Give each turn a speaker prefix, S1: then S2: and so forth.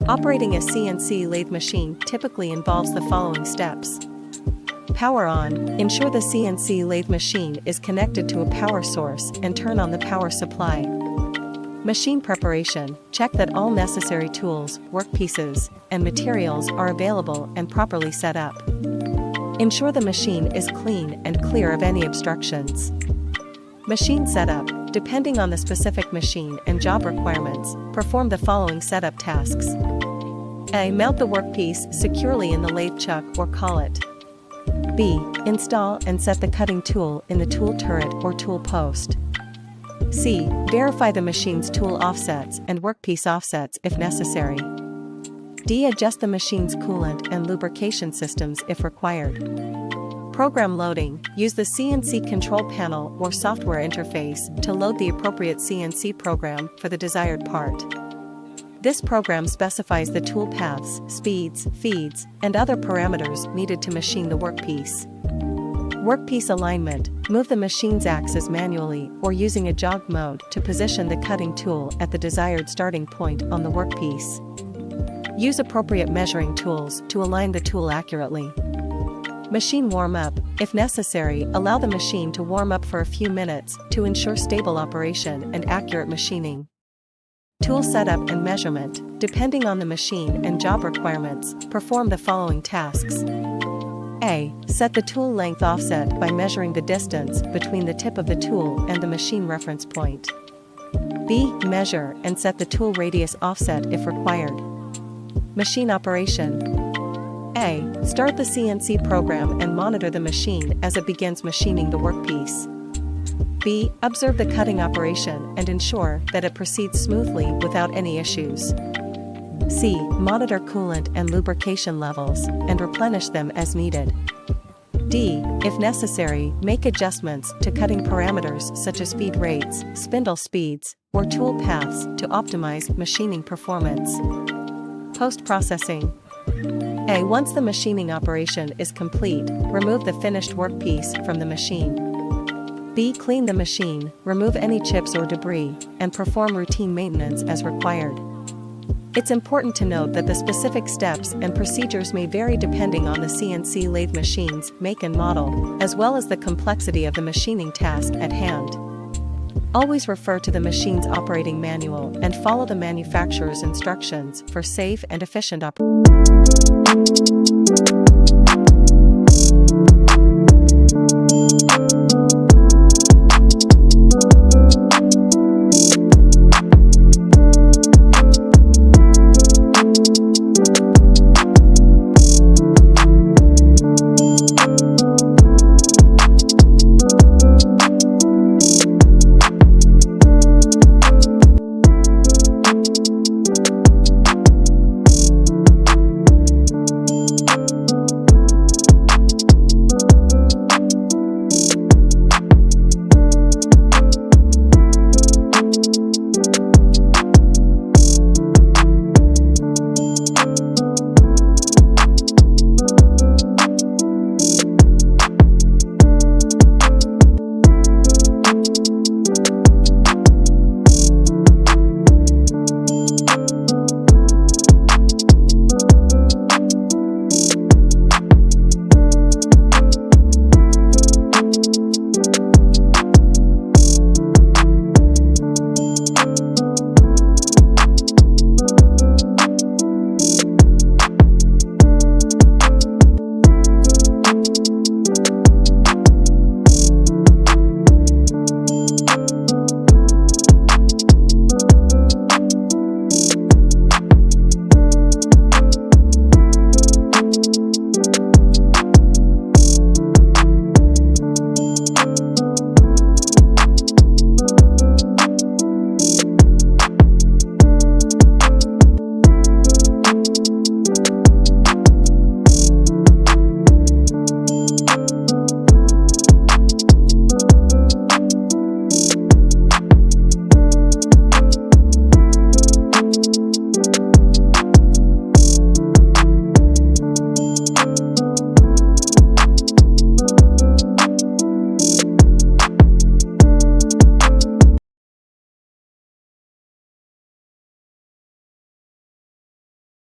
S1: Operating a CNC lathe machine typically involves the following steps. Power on. Ensure the CNC lathe machine is connected to a power source and turn on the power supply. Machine preparation. Check that all necessary tools, workpieces, and materials are available and properly set up. Ensure the machine is clean and clear of any obstructions. Machine setup. Depending on the specific machine and job requirements, perform the following setup tasks. A. Mount the workpiece securely in the lathe chuck or collet. B. Install and set the cutting tool in the tool turret or tool post. C. Verify the machine's tool offsets and workpiece offsets if necessary. D. Adjust the machine's coolant and lubrication systems if required. Program loading. Use the CNC control panel or software interface to load the appropriate CNC program for the desired part. This program specifies the tool paths, speeds, feeds, and other parameters needed to machine the workpiece. Workpiece alignment. Move the machine's axis manually or using a jog mode to position the cutting tool at the desired starting point on the workpiece. Use appropriate measuring tools to align the tool accurately. Machine warm-up. If necessary, allow the machine to warm up for a few minutes to ensure stable operation and accurate machining. Tool setup and measurement. Depending on the machine and job requirements, perform the following tasks. A. Set the tool length offset by measuring the distance between the tip of the tool and the machine reference point. B. Measure and set the tool radius offset if required. Machine operation. A. Start the CNC program and monitor the machine as it begins machining the workpiece. B. Observe the cutting operation and ensure that it proceeds smoothly without any issues. C. Monitor coolant and lubrication levels and replenish them as needed. D. If necessary, make adjustments to cutting parameters such as feed rates, spindle speeds, or tool paths to optimize machining performance. Post-processing. A. Once the machining operation is complete, remove the finished workpiece from the machine. B. Clean the machine, remove any chips or debris, and perform routine maintenance as required. It's important to note that the specific steps and procedures may vary depending on the CNC lathe machine's make and model, as well as the complexity of the machining task at hand. Always refer to the machine's operating manual and follow the manufacturer's instructions for safe and efficient operation.